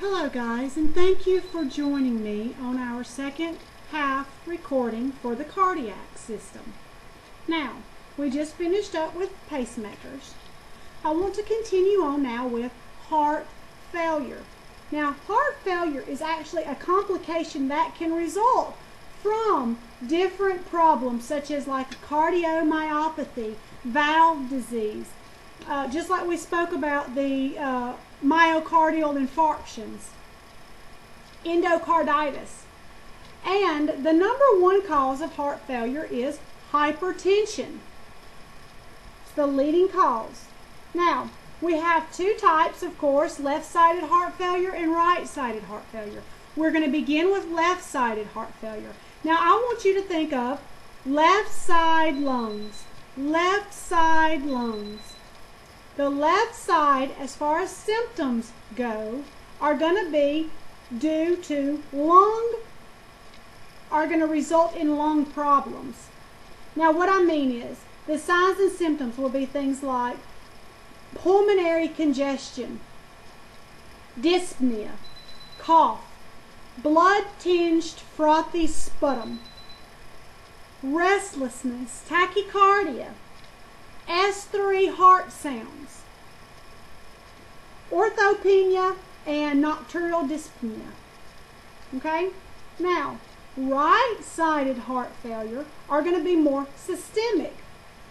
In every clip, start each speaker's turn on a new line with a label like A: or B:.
A: Hello guys, and thank you for joining me on our second half recording for the cardiac system. Now, we just finished up with pacemakers. I want to continue on now with heart failure. Now, heart failure is actually a complication that can result from different problems such as like cardiomyopathy, valve disease, just like we spoke about the myocardial infarctions, endocarditis. And the number one cause of heart failure is hypertension. It's the leading cause. Now, we have two types, of course, left-sided heart failure and right-sided heart failure. We're going to begin with left-sided heart failure. Now, I want you to think of left side lungs. Left side lungs. The left side, as far as symptoms go, are going to be due to are going to result in lung problems. Now, what I mean is, the signs and symptoms will be things like pulmonary congestion, dyspnea, cough, blood-tinged frothy sputum, restlessness, tachycardia, S3 heart sounds, orthopnea, and nocturnal dyspnea. Okay? Now, right-sided heart failure are going to be more systemic.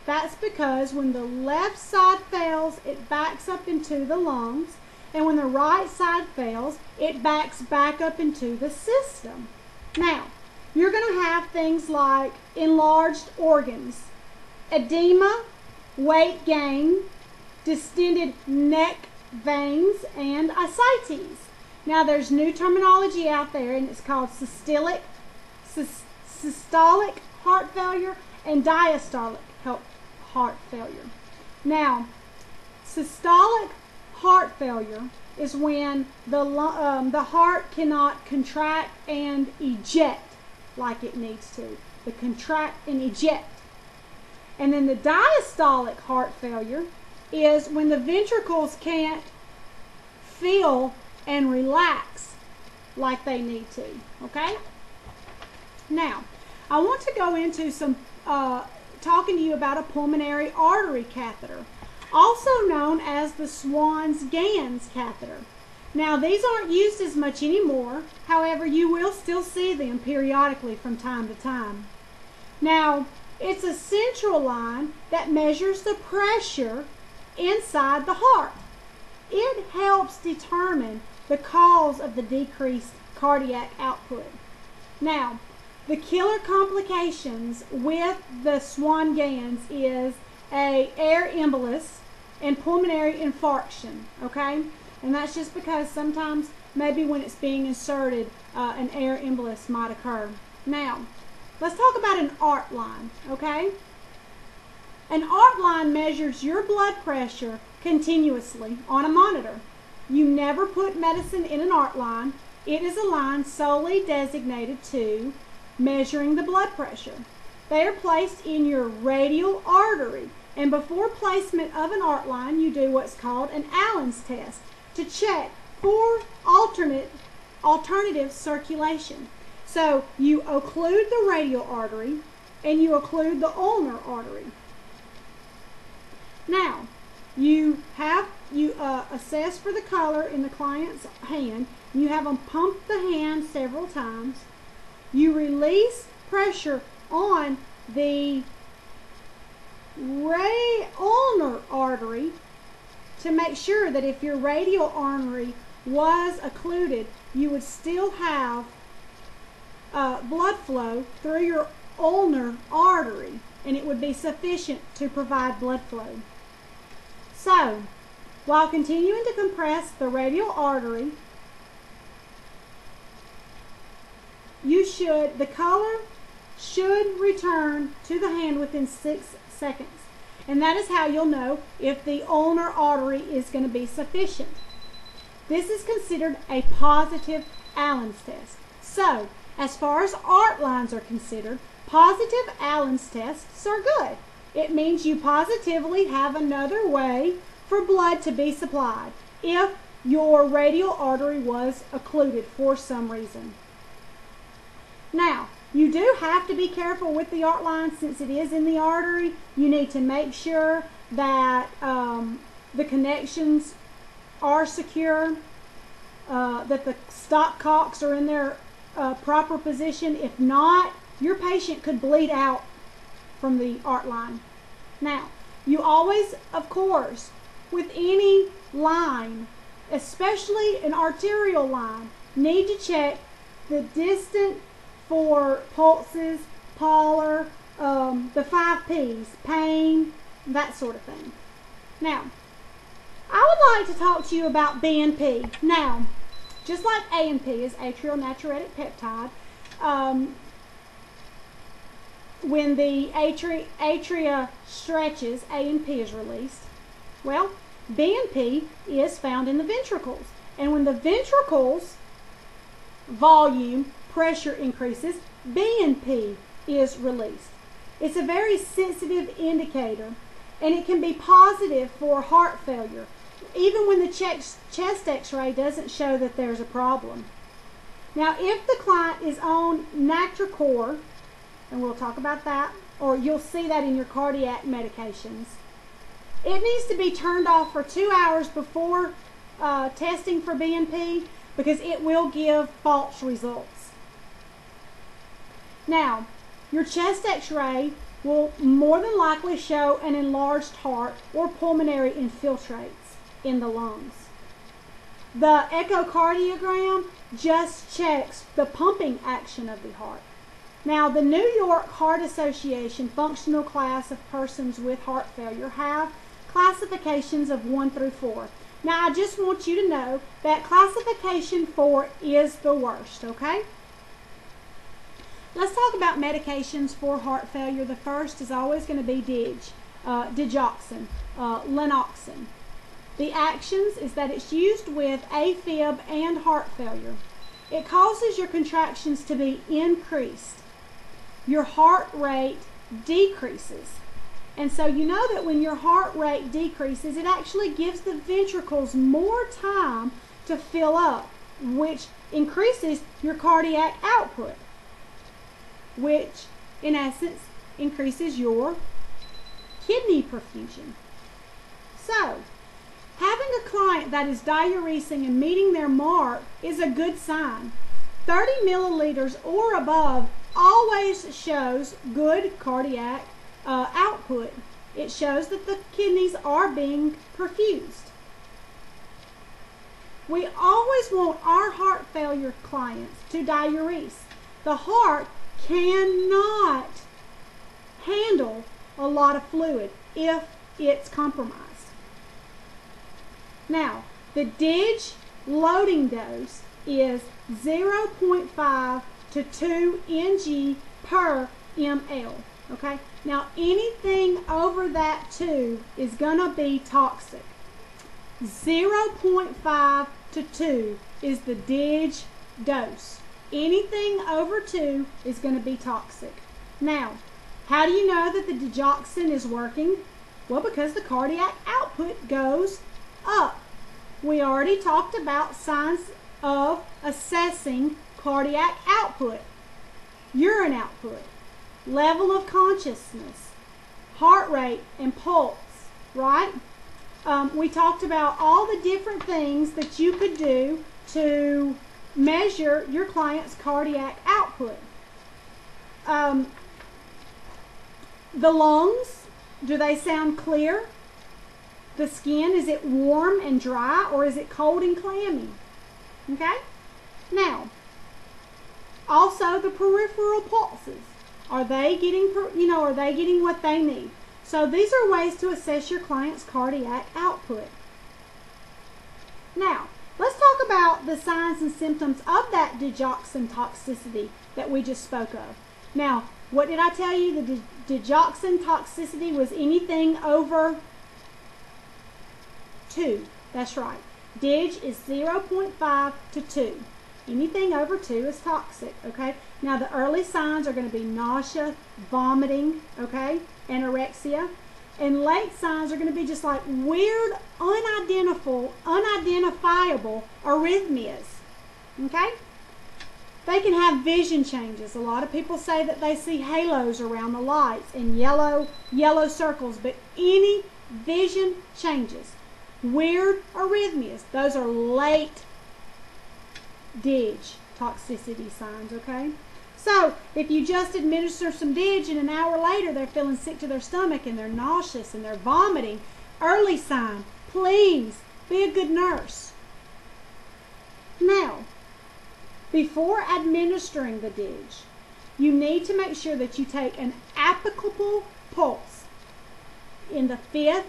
A: That's because when the left side fails, it backs up into the lungs, and when the right side fails, it backs back up into the system. Now, you're going to have things like enlarged organs, edema, weight gain, distended neck veins, and ascites. Now, there's new terminology out there, and it's called systolic heart failure and diastolic heart failure. Now, systolic heart failure is when the heart cannot contract and eject like it needs to. The contract and eject. And then the diastolic heart failure is when the ventricles can't fill and relax like they need to. Okay? Now, I want to go into some talking to you about a pulmonary artery catheter, also known as the Swan-Ganz catheter. Now, these aren't used as much anymore. However, you will still see them periodically from time to time. Now, it's a central line that measures the pressure inside the heart. It helps determine the cause of the decreased cardiac output. Now, the killer complications with the Swan-Ganz is an air embolus and pulmonary infarction, okay? And that's just because sometimes, maybe when it's being inserted, an air embolus might occur. Now, let's talk about an arc line, okay? An arc line measures your blood pressure continuously on a monitor. You never put medicine in an arc line. It is a line solely designated to measuring the blood pressure. They are placed in your radial artery, and before placement of an arc line, you do what's called an Allen's test to check for alternative circulation. So you occlude the radial artery and you occlude the ulnar artery. Now, you assess for the color in the client's hand. You have them pump the hand several times. You release pressure on the ulnar artery to make sure that if your radial artery was occluded, you would still have blood flow through your ulnar artery, and it would be sufficient to provide blood flow. So, while continuing to compress the radial artery, the color should return to the hand within 6 seconds. And that is how you'll know if the ulnar artery is going to be sufficient. This is considered a positive Allen's test. So, as far as arc lines are considered, positive Allen's tests are good. It means you positively have another way for blood to be supplied. If your radial artery was occluded for some reason. Now, you do have to be careful with the arc line since it is in the artery. You need to make sure that the connections are secure, that the stopcocks are in their proper position. If not, your patient could bleed out from the arc line. Now, you always, of course, with any line, especially an arterial line, need to check the distance for pulses, Pawler, the 5 P's, pain, that sort of thing. Now, I would like to talk to you about BNP. Now, just like ANP is atrial natriuretic peptide, when the atria stretches, ANP is released. Well, BNP is found in the ventricles. And when the ventricles volume pressure increases, BNP is released. It's a very sensitive indicator, and it can be positive for heart failure, even when the chest x-ray doesn't show that there's a problem. Now, if the client is on Natracor, and we'll talk about that, or you'll see that in your cardiac medications, it needs to be turned off for 2 hours before testing for BNP, because it will give false results. Now, your chest x-ray will more than likely show an enlarged heart or pulmonary infiltrates in the lungs. The echocardiogram just checks the pumping action of the heart. Now, the New York Heart Association functional class of persons with heart failure have classifications of 1 through 4. Now, I just want you to know that classification 4 is the worst, okay? Let's talk about medications for heart failure. The first is always going to be digoxin, Lanoxin. The actions is that it's used with AFib and heart failure. It causes your contractions to be increased. Your heart rate decreases. And so you know that when your heart rate decreases, it actually gives the ventricles more time to fill up, which increases your cardiac output, which in essence increases your kidney perfusion. So, having a client that is diuresing and meeting their mark is a good sign. 30 milliliters or above always shows good cardiac output. It shows that the kidneys are being perfused. We always want our heart failure clients to diurese. The heart cannot handle a lot of fluid if it's compromised. Now, the DIG loading dose is 0.5 to 2 ng per ml. Okay? Now, anything over that 2 is going to be toxic. 0.5 to 2 is the DIG dose. Anything over 2 is going to be toxic. Now, how do you know that the digoxin is working? Well, because the cardiac output goes up. We already talked about signs of assessing cardiac output. Urine output, level of consciousness, heart rate, and pulse, right? We talked about all the different things that you could do to measure your client's cardiac output. The lungs, do they sound clear? The skin, is it warm and dry, or is it cold and clammy? Okay? Now, also the peripheral pulses. Are they getting, are they getting what they need? So these are ways to assess your client's cardiac output. Now, let's talk about the signs and symptoms of that digoxin toxicity that we just spoke of. Now, what did I tell you? The digoxin toxicity was anything over 2. That's right. DIG is 0.5 to 2. Anything over 2 is toxic, okay? Now, the early signs are going to be nausea, vomiting, okay, anorexia. And late signs are going to be just like weird, unidentifiable arrhythmias. Okay? They can have vision changes. A lot of people say that they see halos around the lights and yellow circles, but any vision changes, weird arrhythmias, those are late DIG toxicity signs, okay? So if you just administer some DIG and an hour later they're feeling sick to their stomach and they're nauseous and they're vomiting, early sign, please be a good nurse. Now, before administering the DIG, you need to make sure that you take an applicable pulse in the 5th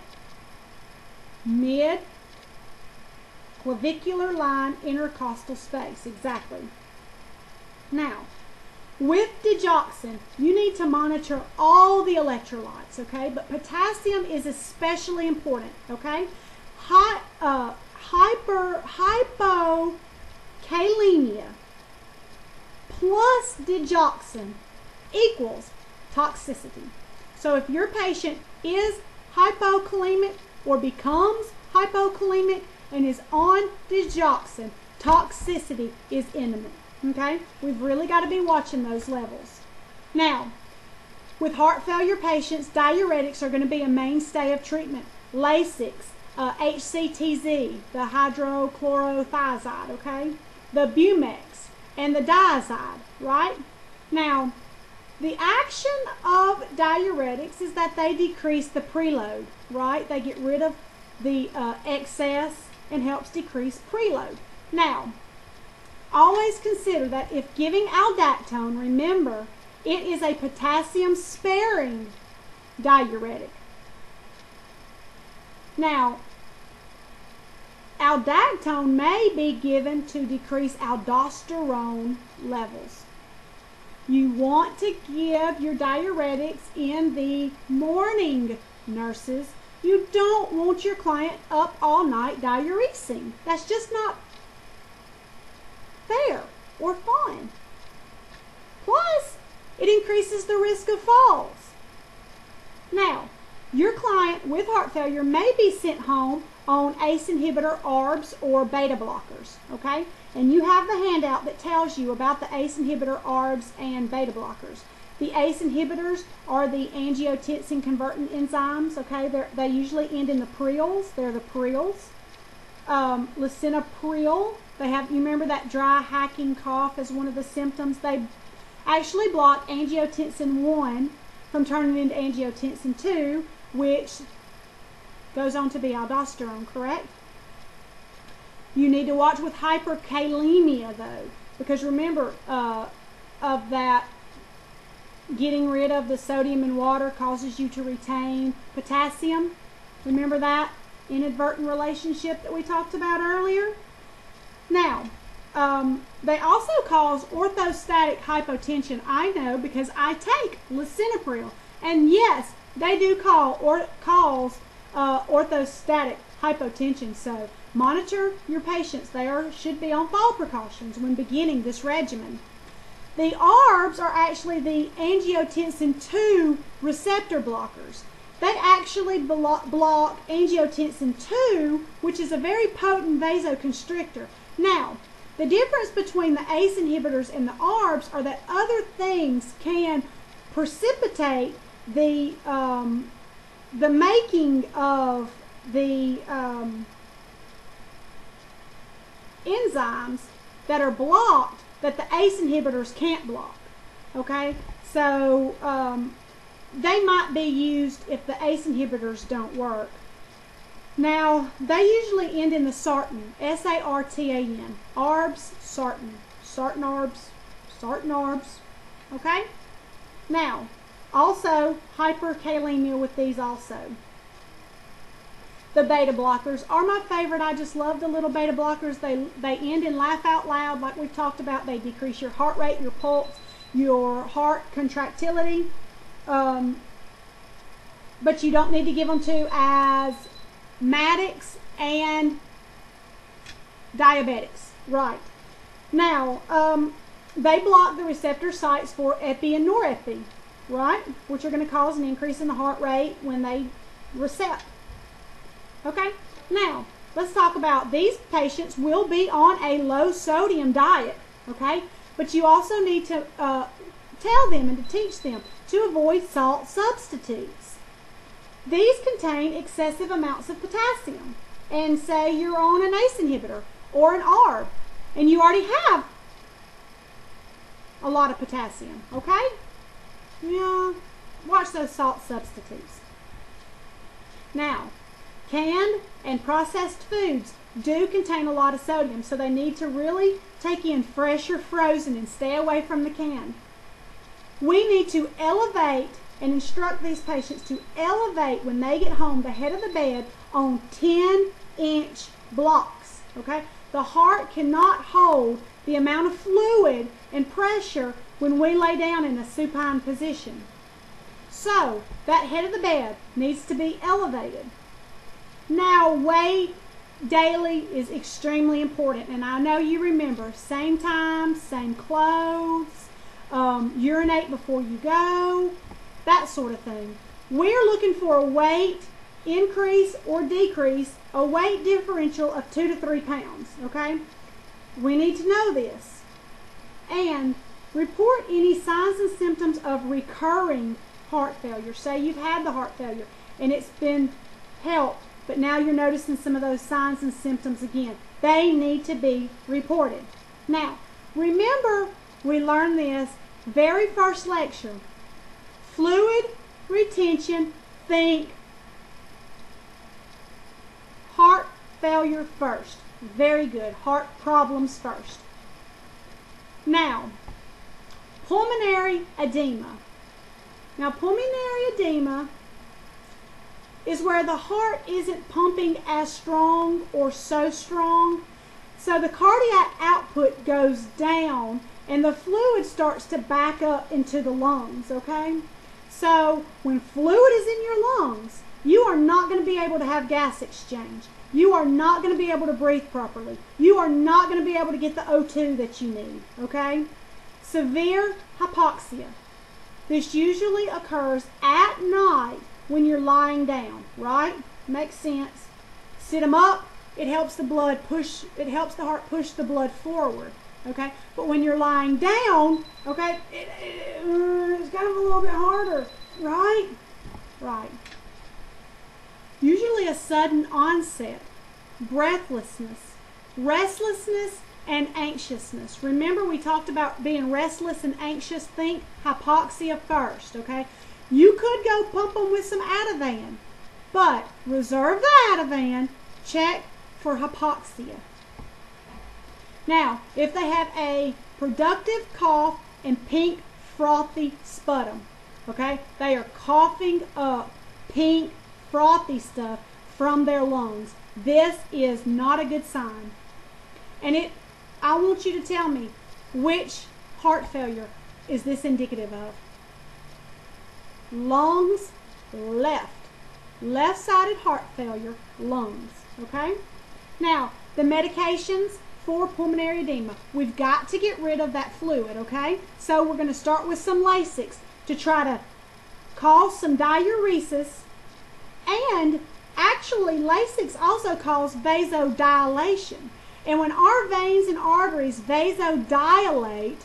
A: mid-clavicular line intercostal space, exactly. Now, with digoxin, you need to monitor all the electrolytes, okay? But potassium is especially important, okay? Hypokalemia plus digoxin equals toxicity. So if your patient is hypokalemic or becomes hypokalemic and is on digoxin, toxicity is imminent. Okay? We've really got to be watching those levels. Now, with heart failure patients, diuretics are going to be a mainstay of treatment. Lasix, HCTZ, the hydrochlorothiazide, okay? The Bumex, and the diazide, right? Now, the action of diuretics is that they decrease the preload, right? They get rid of the excess and helps decrease preload. Now, always consider that if giving aldactone, remember, it is a potassium-sparing diuretic. Now, aldactone may be given to decrease aldosterone levels. You want to give your diuretics in the morning, nurses. You don't want your client up all night diuresing. That's just not fair or fun. Plus, it increases the risk of falls. Now, your client with heart failure may be sent home on ACE inhibitor, ARBs, or beta blockers, okay? And you have the handout that tells you about the ACE inhibitor, ARBs, and beta blockers. The ACE inhibitors are the angiotensin converting enzymes, okay? They usually end in the preels. They're the preels. Lisinopril, you remember that dry hacking cough as one of the symptoms? They actually block angiotensin 1 from turning into angiotensin 2, which goes on to be aldosterone, correct? You need to watch with hyperkalemia, though, because remember, of that getting rid of the sodium in water causes you to retain potassium. Remember that inadvertent relationship that we talked about earlier? Now, they also cause orthostatic hypotension. I know because I take lisinopril. And yes, they do cause orthostatic hypotension. So monitor your patients. They should be on fall precautions when beginning this regimen. The ARBs are actually the angiotensin 2 receptor blockers. They actually block angiotensin 2, which is a very potent vasoconstrictor. Now, the difference between the ACE inhibitors and the ARBs are that other things can precipitate the making of the enzymes that are blocked that the ACE inhibitors can't block. Okay, so they might be used if the ACE inhibitors don't work. Now, they usually end in the sartan, S-A-R-T-A-N, ARBs, sartan, sartan ARBs, sartan ARBs, okay? Now, also hyperkalemia with these also. The beta blockers are my favorite. I just love the little beta blockers. They end in laugh out loud like we've talked about. They decrease your heart rate, your pulse, your heart contractility. But you don't need to give them to asthmatics and diabetics. Right. Now, they block the receptor sites for epi and norepi, right? Which are going to cause an increase in the heart rate when they recept. Okay, now let's talk about these patients will be on a low sodium diet, okay? But you also need to tell them and to teach them to avoid salt substitutes. These contain excessive amounts of potassium. And say you're on an ACE inhibitor or an ARB, and you already have a lot of potassium, okay? Yeah, watch those salt substitutes. Now, canned and processed foods do contain a lot of sodium, so they need to really take in fresh or frozen and stay away from the canned. We need to elevate and instruct these patients to elevate when they get home the head of the bed on 10-inch blocks, okay? The heart cannot hold the amount of fluid and pressure when we lay down in a supine position. So, that head of the bed needs to be elevated. Now, weigh daily is extremely important, and I know you remember, same time, same clothes, urinate before you go, that sort of thing. We're looking for a weight increase or decrease, a weight differential of 2 to 3 pounds, okay? We need to know this. And report any signs and symptoms of recurring heart failure. Say you've had the heart failure and it's been helped, but now you're noticing some of those signs and symptoms again. They need to be reported. Now, remember we learned this very first lecture. Fluid retention, think heart failure first. Very good. Heart problems first. Now, pulmonary edema. Now, pulmonary edema is where the heart isn't pumping as strong or so strong. So the cardiac output goes down and the fluid starts to back up into the lungs, okay? So when fluid is in your lungs, you are not going to be able to have gas exchange. You are not going to be able to breathe properly. You are not going to be able to get the O2 that you need, okay? Severe hypoxia. This usually occurs at night when you're lying down, right? Makes sense. Sit them up, it helps the heart push the blood forward, okay? But when you're lying down, okay, it's kind of a little bit harder, right? Right. Usually a sudden onset, breathlessness, restlessness, and anxiousness. Remember we talked about being restless and anxious. Think hypoxia first, okay? You could go pump them with some Ativan, but reserve the Ativan, check for hypoxia. Now, if they have a productive cough and pink frothy sputum, okay? They are coughing up pink frothy stuff from their lungs. This is not a good sign. And I want you to tell me, which heart failure is this indicative of? Lungs, left. Left-sided heart failure, lungs, okay? Now, the medications for pulmonary edema, we've got to get rid of that fluid, okay? So we're going to start with some Lasix to try to cause some diuresis. And actually, Lasix also causes vasodilation. And when our veins and arteries vasodilate,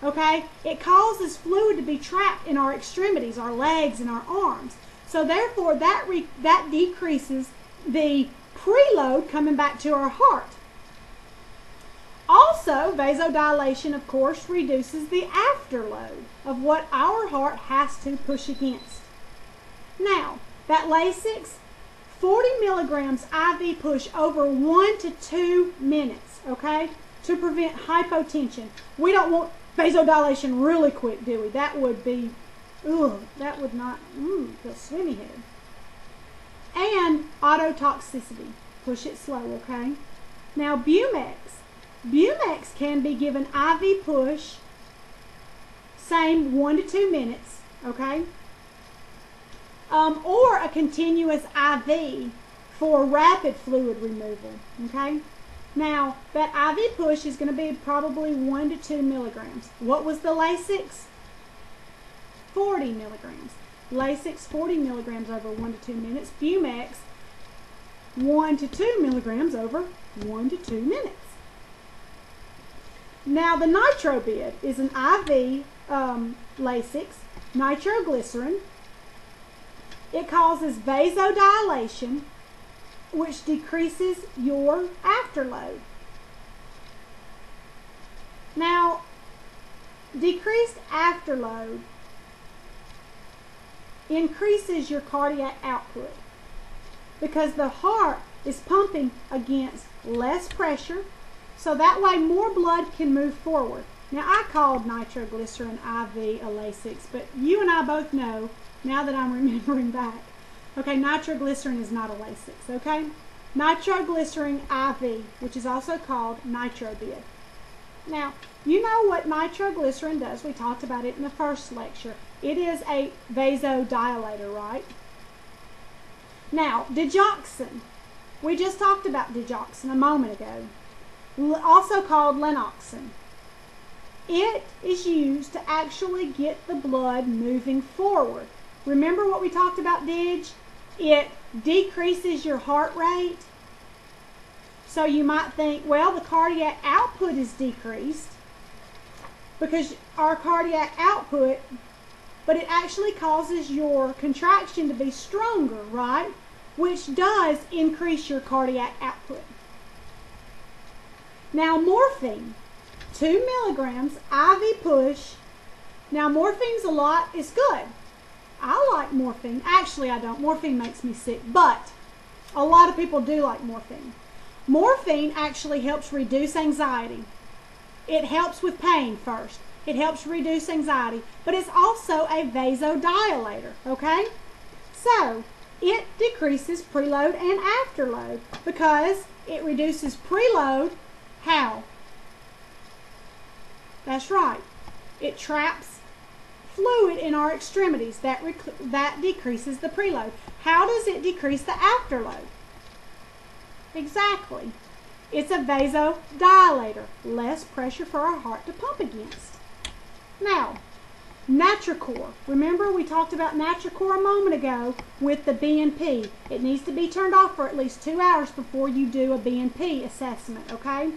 A: okay, it causes fluid to be trapped in our extremities, our legs and our arms. So therefore, that decreases the preload coming back to our heart. Also, vasodilation, of course, reduces the afterload of what our heart has to push against. Now, that Lasix, 40 milligrams IV push over 1 to 2 minutes, okay, to prevent hypotension. We don't want vasodilation really quick, do we? That would be, that would not, feel swimmy head. And ototoxicity. Push it slow, okay? Now, Bumex. Bumex can be given IV push, same 1 to 2 minutes, okay? Or a continuous IV for rapid fluid removal, okay? Now, that IV push is going to be probably 1 to 2 milligrams. What was the Lasix? 40 milligrams. Lasix 40 milligrams over 1 to 2 minutes. Bumex 1 to 2 milligrams over 1 to 2 minutes. Now the Nitrobid is an IV Lasix, nitroglycerin. It causes vasodilation, which decreases your afterload. Now, decreased afterload increases your cardiac output because the heart is pumping against less pressure, so that way more blood can move forward. Now, I called nitroglycerin IV a Lasix, but you and I both know, now that I'm remembering back, okay, nitroglycerin is not a Lasix, okay? Nitroglycerin IV, which is also called Nitrobid. Now, you know what nitroglycerin does. We talked about it in the first lecture. It is a vasodilator, right? Now, digoxin. We just talked about digoxin a moment ago, also called Lanoxin. It is used to actually get the blood moving forward. Remember what we talked about, Dig? It decreases your heart rate. So you might think, well, the cardiac output is decreased because our cardiac output, but it actually causes your contraction to be stronger, right? Which does increase your cardiac output. Now morphine, 2 milligrams IV push. Now morphine's a lot, it's good. I like morphine. Actually, I don't. Morphine makes me sick, but a lot of people do like morphine. Morphine actually helps reduce anxiety. It helps with pain first. It helps reduce anxiety, but it's also a vasodilator, okay? So, it decreases preload and afterload because it reduces preload. How? That's right. It traps fluid in our extremities. That decreases the preload. How does it decrease the afterload? Exactly. It's a vasodilator. Less pressure for our heart to pump against. Now, Natracor. Remember we talked about Natracor a moment ago with the BNP. It needs to be turned off for at least 2 hours before you do a BNP assessment, okay?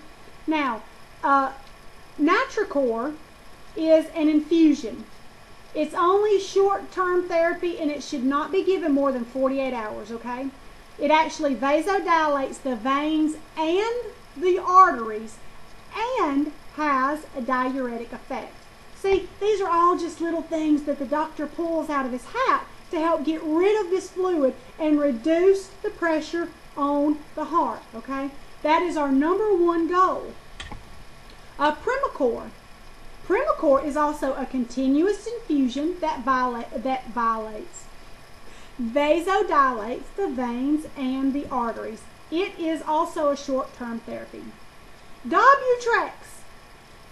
A: Now, Natracor is an infusion. It's only short-term therapy and it should not be given more than 48 hours, okay? It actually vasodilates the veins and the arteries and has a diuretic effect. See, these are all just little things that the doctor pulls out of his hat to help get rid of this fluid and reduce the pressure on the heart, okay? That is our #1 goal. Primacor. Primacor is also a continuous infusion that vasodilates the veins and the arteries. It is also a short-term therapy. Wotrex.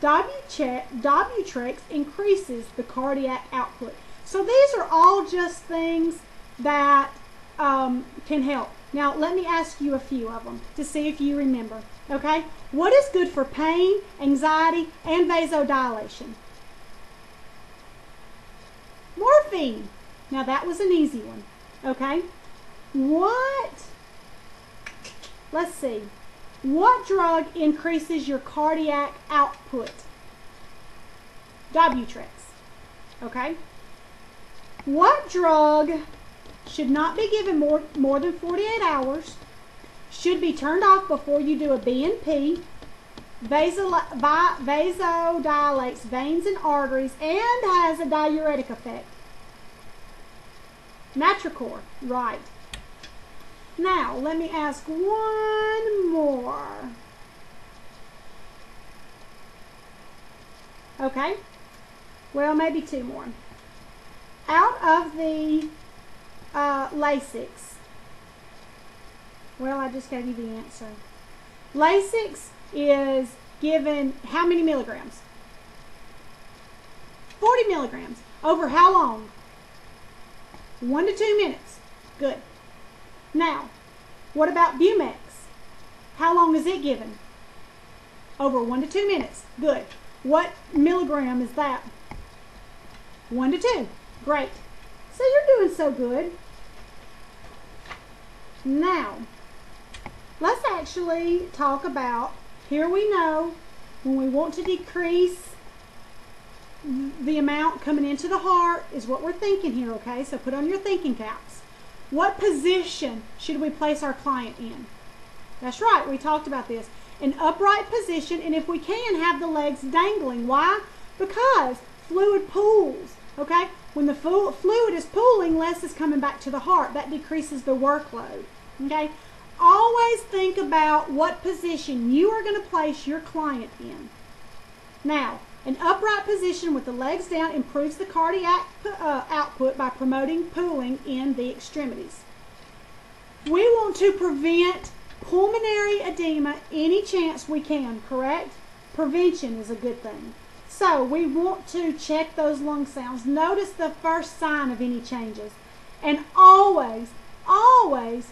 A: Wotrex increases the cardiac output. So these are all just things that can help. Now let me ask you a few of them to see if you remember. Okay? What is good for pain, anxiety, and vasodilation? Morphine. Now that was an easy one. Okay? Let's see. What drug increases your cardiac output? Wotrex. Okay? What drug should not be given more than 48 hours, should be turned off before you do a BNP, vasodilates veins and arteries, and has a diuretic effect? Natracor. Right. Now, let me ask one more. Okay? Well, maybe two more. Out of the Lasix, well, I just gave you the answer. Lasix is given how many milligrams? 40 milligrams. Over how long? 1 to 2 minutes. Good. Now, what about Bumex? How long is it given? Over 1 to 2 minutes. Good. What milligram is that? 1 to 2. Great. So you're doing so good. Now, let's actually talk about, here we know when we want to decrease the amount coming into the heart is what we're thinking here, okay? So put on your thinking caps. What position should we place our client in? That's right, we talked about this. An upright position, and if we can, have the legs dangling. Why? Because fluid pools, okay? When the fluid is pooling, less is coming back to the heart. That decreases the workload, okay? Always think about what position you are going to place your client in. Now, an upright position with the legs down improves the cardiac output by promoting pooling in the extremities. We want to prevent pulmonary edema any chance we can, correct? Prevention is a good thing. So we want to check those lung sounds. Notice the first sign of any changes. And always, always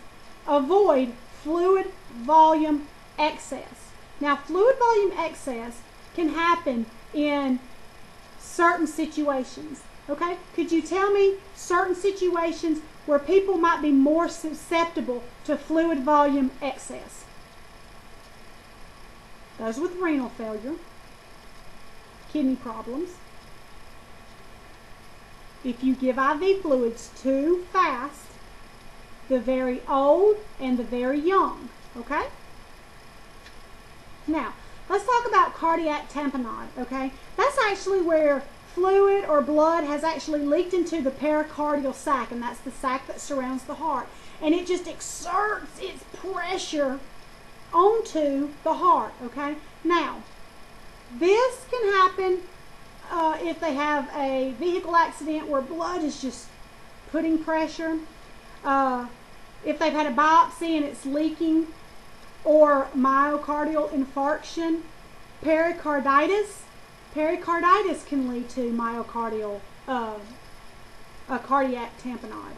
A: avoid fluid volume excess. Now, fluid volume excess can happen in certain situations, okay? Could you tell me certain situations where people might be more susceptible to fluid volume excess? Those with renal failure, kidney problems. If you give IV fluids too fast, the very old and the very young, okay? Now, let's talk about cardiac tamponade, okay? That's actually where fluid or blood has actually leaked into the pericardial sac, and that's the sac that surrounds the heart. And it just exerts its pressure onto the heart, okay? Now, this can happen if they have a vehicle accident where blood is just putting pressure. If they've had a biopsy and it's leaking, or myocardial infarction, pericarditis. Pericarditis can lead to myocardial, a cardiac tamponade,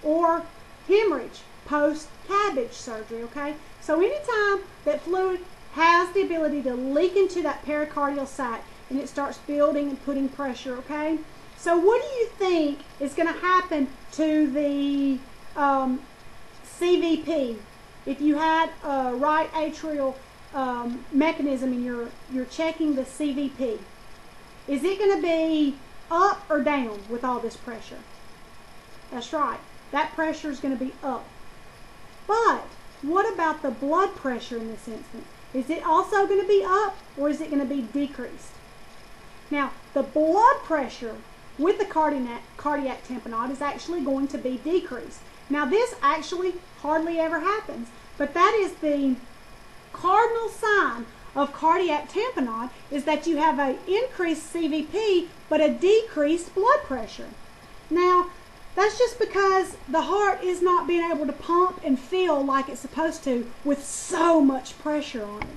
A: or hemorrhage post-CABG surgery, okay? So anytime that fluid has the ability to leak into that pericardial sac and it starts building and putting pressure, okay? So what do you think is going to happen to the CVP? If you had a right atrial mechanism and you're checking the CVP, is it going to be up or down with all this pressure? That's right. That pressure is going to be up. But what about the blood pressure in this instance? Is it also going to be up, or is it going to be decreased? Now, the blood pressure with the cardiac tamponade is actually going to be decreased. Now, this actually hardly ever happens, but that is the cardinal sign of cardiac tamponade, is that you have an increased CVP but a decreased blood pressure. Now, that's just because the heart is not being able to pump and feel like it's supposed to with so much pressure on it.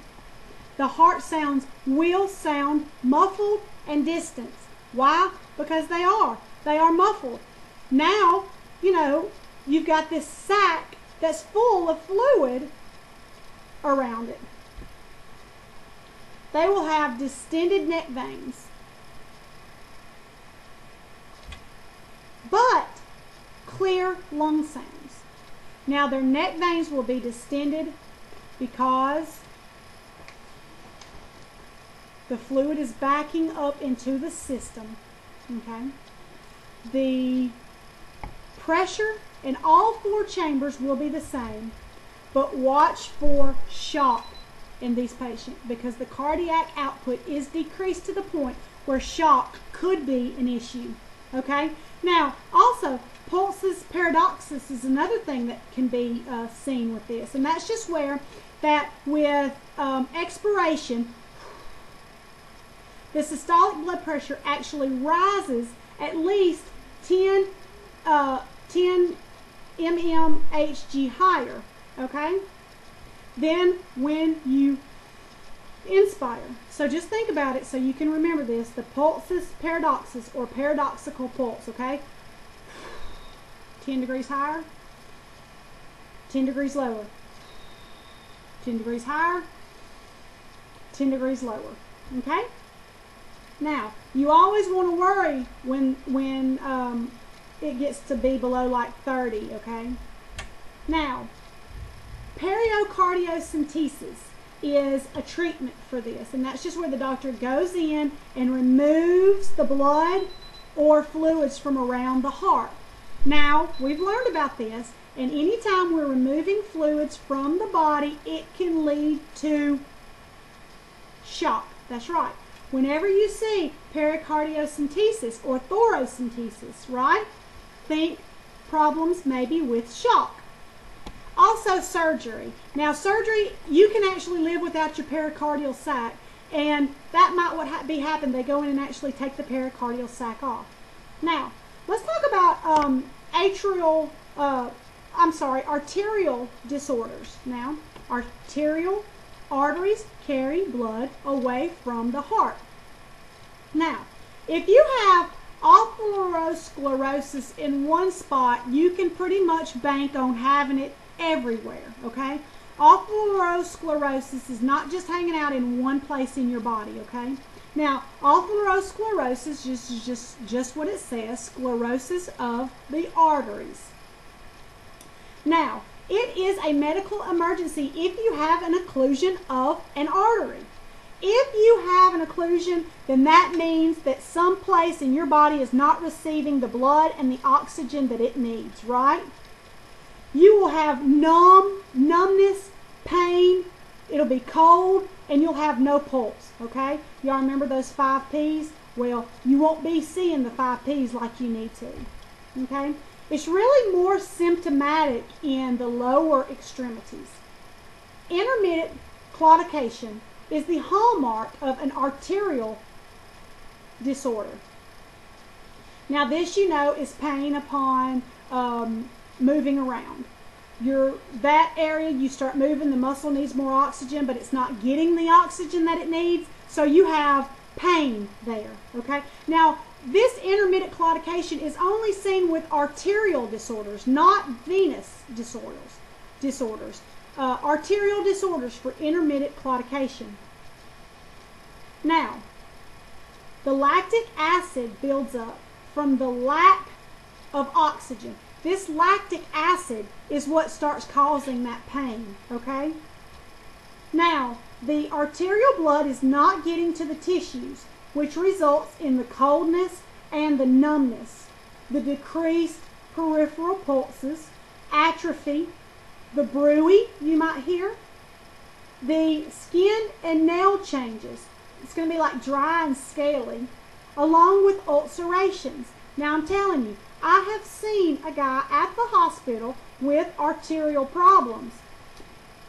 A: The heart sounds will sound muffled and distant. Why? Because they are muffled. Now, you know, you've got this sac that's full of fluid around it. They will have distended neck veins. But clear lung sounds. Now their neck veins will be distended because the fluid is backing up into the system. Okay? The pressure in all four chambers will be the same, but watch for shock in these patients because the cardiac output is decreased to the point where shock could be an issue. Okay? Now, also, pulsus paradoxus is another thing that can be seen with this, and that's just where that with expiration, the systolic blood pressure actually rises at least 10 mmHg higher, okay, than when you inspire. So just think about it so you can remember this. The pulsus paradoxus, or paradoxical pulse, okay? 10 degrees higher, 10 degrees lower, 10 degrees higher, 10 degrees lower, okay? Now, you always want to worry when it gets to be below like 30, okay? Now, pericardiocentesis is a treatment for this, and that's just where the doctor goes in and removes the blood or fluids from around the heart. Now, we've learned about this, and anytime we're removing fluids from the body, it can lead to shock. That's right. Whenever you see pericardiocentesis or thoracentesis, right, think problems maybe with shock. Also surgery. Now surgery, you can actually live without your pericardial sac, and that might be happening. They go in and actually take the pericardial sac off. Now, let's talk about arterial disorders. Now, arterial arteries carry blood away from the heart. Now, if you have atherosclerosis in one spot, you can pretty much bank on having it everywhere, okay? Atherosclerosis is not just hanging out in one place in your body, okay? Now, atherosclerosis is just what it says, sclerosis of the arteries. Now, it is a medical emergency if you have an occlusion of an artery. If you have an occlusion, then that means that some place in your body is not receiving the blood and the oxygen that it needs, right? You will have numbness, pain, it'll be cold, and you'll have no pulse, okay? Y'all remember those 5 Ps? Well, you won't be seeing the 5 Ps like you need to, okay? It's really more symptomatic in the lower extremities. Intermittent claudication is the hallmark of an arterial disorder. Now this, you know, is pain upon moving around. That area, you start moving, the muscle needs more oxygen, but it's not getting the oxygen that it needs, so you have pain there, okay? Now, this intermittent claudication is only seen with arterial disorders, not venous disorders. Arterial disorders for intermittent claudication. Now, the lactic acid builds up from the lack of oxygen. This lactic acid is what starts causing that pain, okay? Now, the arterial blood is not getting to the tissues, which results in the coldness and the numbness, the decreased peripheral pulses, atrophy, the bruit you might hear, the skin and nail changes. It's going to be like dry and scaly, along with ulcerations. Now I'm telling you, I have seen a guy at the hospital with arterial problems.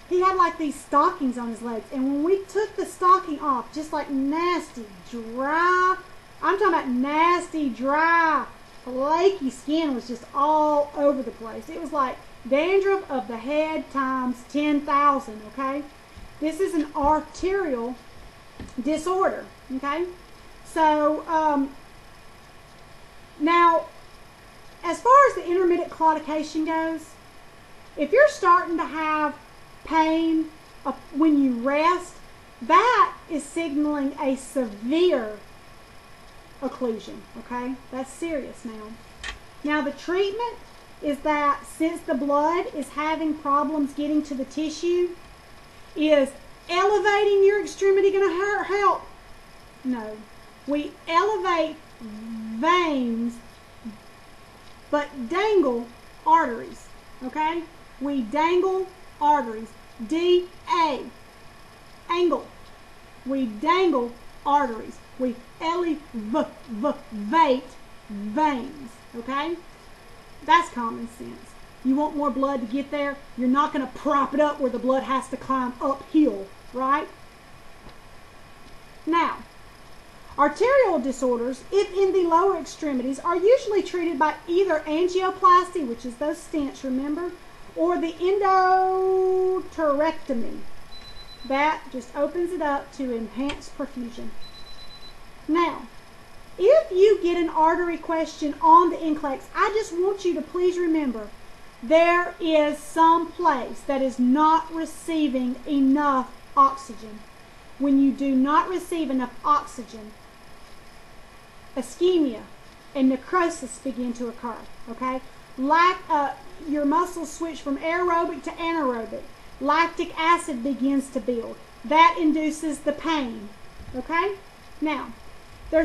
A: He had like these stockings on his legs, and when we took the stocking off, just like nasty, dry, I'm talking about nasty, dry, flaky skin was just all over the place. It was like dandruff of the head times 10,000, okay? This is an arterial disorder, okay? So, now, as far as the intermittent claudication goes, if you're starting to have pain when you rest, that is signaling a severe occlusion, okay? That's serious now. Now, the treatment is that since the blood is having problems getting to the tissue, is elevating your extremity going to help? No. We elevate veins but dangle arteries, okay? We dangle arteries. D-A, angle. We dangle arteries. We elevate veins, okay? That's common sense. You want more blood to get there, you're not going to prop it up where the blood has to climb uphill, right? Now, arterial disorders, if in the lower extremities, are usually treated by either angioplasty, which is those stents, remember, or the endarterectomy. That just opens it up to enhance perfusion. Now, if you get an artery question on the NCLEX, I just want you to please remember, there is some place that is not receiving enough oxygen. When you do not receive enough oxygen, ischemia, and necrosis begin to occur, okay? Your muscles switch from aerobic to anaerobic. Lactic acid begins to build. That induces the pain, okay? Now, we're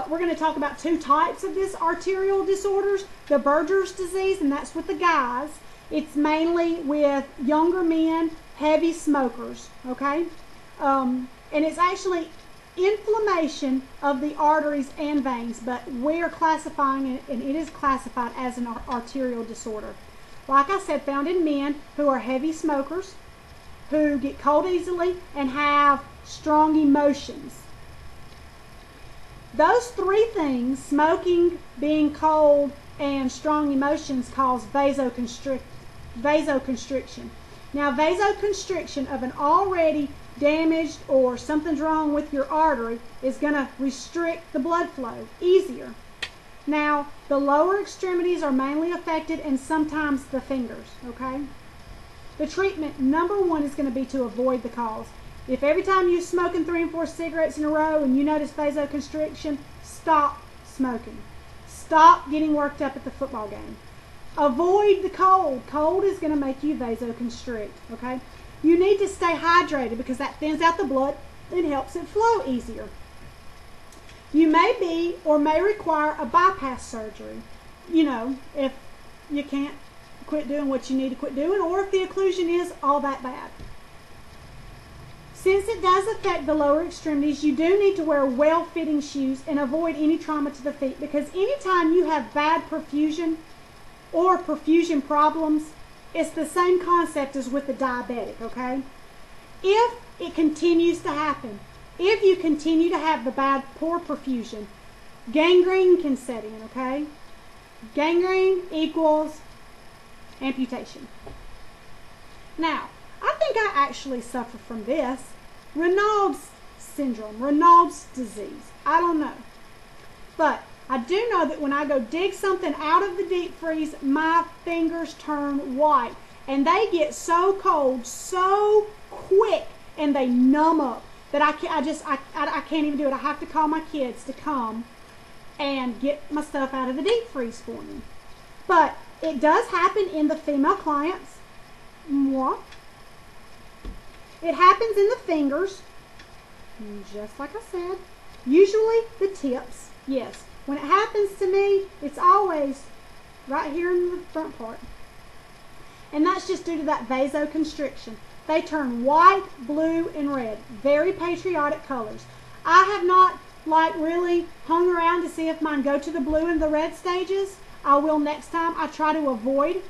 A: going to talk about two types of this arterial disorders. The Berger's disease, and that's with the guys. It's mainly with younger men, heavy smokers, okay? And it's actually inflammation of the arteries and veins, but we are classifying it, and it is classified as an arterial disorder. Like I said, found in men who are heavy smokers, who get cold easily, and have strong emotions. Those three things, smoking, being cold, and strong emotions, cause vasoconstriction. Now, vasoconstriction of an already damaged or something's wrong with your artery is going to restrict the blood flow easier. Now, the lower extremities are mainly affected, and sometimes the fingers, okay? The treatment, number one, is going to be to avoid the cause. If every time you're smoking 3 and 4 cigarettes in a row and you notice vasoconstriction, stop smoking. Stop getting worked up at the football game. Avoid the cold. Cold is going to make you vasoconstrict, okay? You need to stay hydrated because that thins out the blood and helps it flow easier. You may be or may require a bypass surgery, if you can't quit doing what you need to quit doing, or if the occlusion is all that bad. Since it does affect the lower extremities, you do need to wear well-fitting shoes and avoid any trauma to the feet, because anytime you have bad perfusion or perfusion problems, it's the same concept as with the diabetic, okay? If it continues to happen, if you continue to have the poor perfusion, gangrene can set in, okay? Gangrene equals amputation. Now, I think I actually suffer from this. Raynaud's syndrome, Raynaud's disease. I don't know. But I do know that when I go dig something out of the deep freeze, my fingers turn white. And they get so cold so quick, and they numb up that I can't even do it. I have to call my kids to come and get my stuff out of the deep freeze for me. But it does happen in the female clients. Moi. It happens in the fingers, just like I said. Usually the tips, yes. When it happens to me, it's always right here in the front part. And that's just due to that vasoconstriction. They turn white, blue, and red. Very patriotic colors. I have not really hung around to see if mine go to the blue and the red stages. I will next time. I try to avoid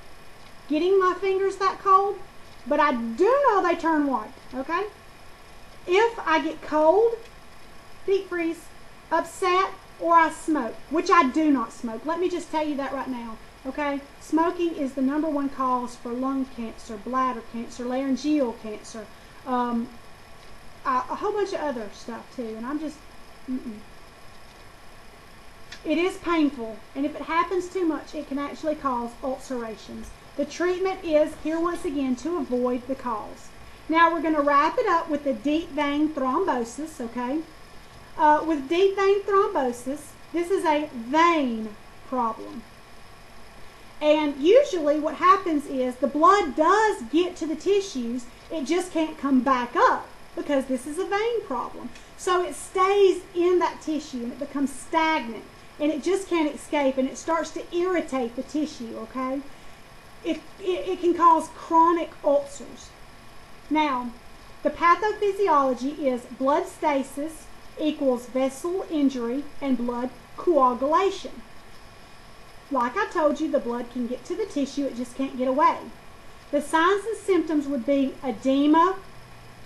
A: getting my fingers that cold, but I do know they turn white, okay? If I get cold, deep freeze, upset, or I smoke, which I do not smoke. Let me just tell you that right now, okay? Smoking is the #1 cause for lung cancer, bladder cancer, laryngeal cancer, a whole bunch of other stuff too, and I'm just, It is painful, and if it happens too much, it can actually cause ulcerations. The treatment is, here once again, to avoid the cause. Now we're going to wrap it up with the deep vein thrombosis, okay? With deep vein thrombosis, this is a vein problem. And usually what happens is the blood does get to the tissues, it just can't come back up because this is a vein problem. So it stays in that tissue and it becomes stagnant and it just can't escape and it starts to irritate the tissue, okay? It can cause chronic ulcers. Now, the pathophysiology is blood stasis equals vessel injury and blood coagulation. Like I told you, the blood can get to the tissue, it just can't get away. The signs and symptoms would be edema,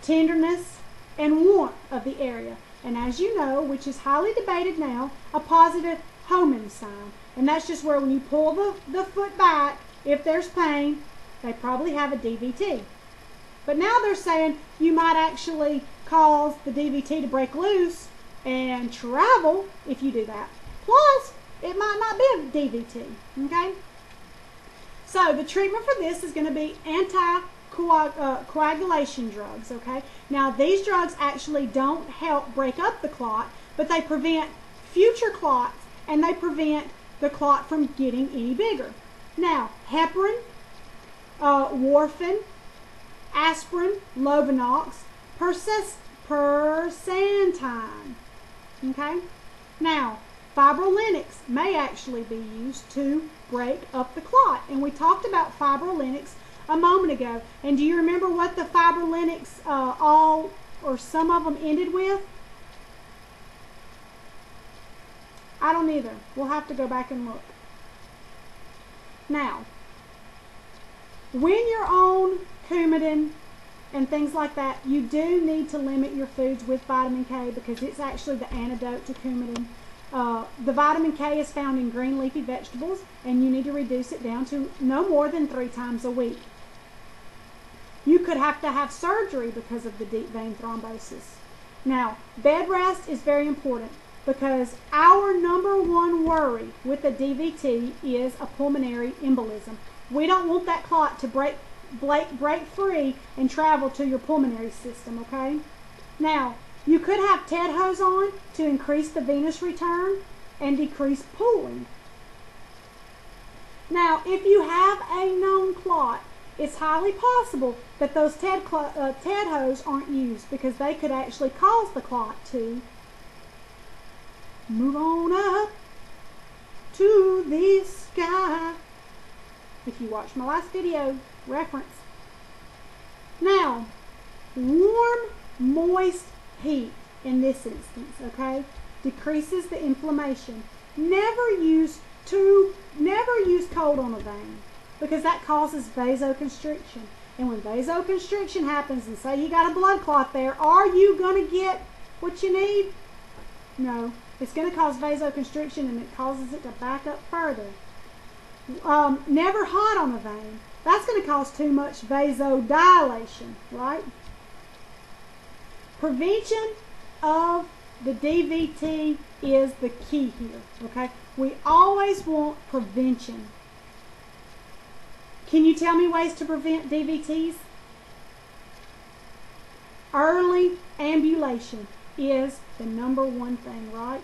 A: tenderness, and warmth of the area. And as you know, which is highly debated now, a positive Homan sign. And that's just where when you pull the foot back, if there's pain, they probably have a DVT. But now they're saying you might actually cause the DVT to break loose and travel if you do that. Plus, it might not be a DVT, okay? So the treatment for this is going to be anti-coagulation drugs, okay? Now, these drugs actually don't help break up the clot, but they prevent future clots and they prevent the clot from getting any bigger. Now, heparin, warfarin, aspirin, Lovenox, persantine. Okay? Now, fibrolinix may actually be used to break up the clot. And we talked about fibrolinix a moment ago. And do you remember what the fibrolinix all or some of them ended with? I don't either. We'll have to go back and look. Now, when you're on Coumadin and things like that, you do need to limit your foods with vitamin K because it's actually the antidote to Coumadin. The vitamin K is found in green leafy vegetables, and you need to reduce it down to no more than 3 times a week. You could have to have surgery because of the deep vein thrombosis. Now, bed rest is very important because our number one worry with a DVT is a pulmonary embolism. We don't want that clot to break free and travel to your pulmonary system, okay? Now, you could have TED hose on to increase the venous return and decrease pooling. Now, if you have a known clot, it's highly possible that those TED hose aren't used because they could actually cause the clot to move on up to the sky. If you watched my last video, reference. Now, warm, moist heat in this instance, okay, decreases the inflammation. Never use cold on a vein because that causes vasoconstriction. And when vasoconstriction happens and say you got a blood clot there, are you going to get what you need? No. It's going to cause vasoconstriction and it causes it to back up further. Never hot on a vein. That's going to cause too much vasodilation, right? Prevention of the DVT is the key here, okay? We always want prevention. Can you tell me ways to prevent DVTs? Early ambulation is the number one thing, right?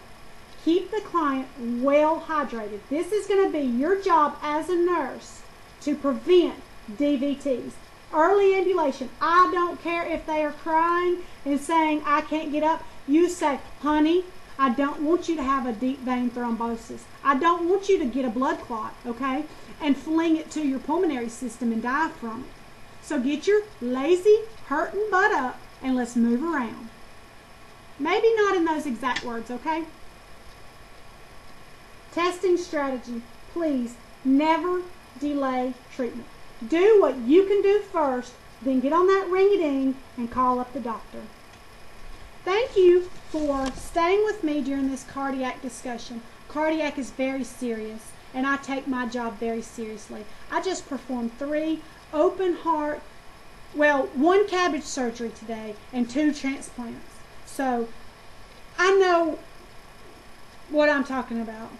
A: Keep the client well hydrated. This is going to be your job as a nurse to prevent DVTs. Early ambulation. I don't care if they are crying and saying, I can't get up. You say, honey, I don't want you to have a deep vein thrombosis. I don't want you to get a blood clot, okay? And fling it to your pulmonary system and die from it. So get your lazy, hurting butt up and let's move around. Maybe not in those exact words, okay? Testing strategy. Please never delay treatment. Do what you can do first, then get on that ring-a-ding and call up the doctor. Thank you for staying with me during this cardiac discussion. Cardiac is very serious, and I take my job very seriously. I just performed 3 open heart, well, 1 CABG surgery today and 2 transplants. So I know what I'm talking about.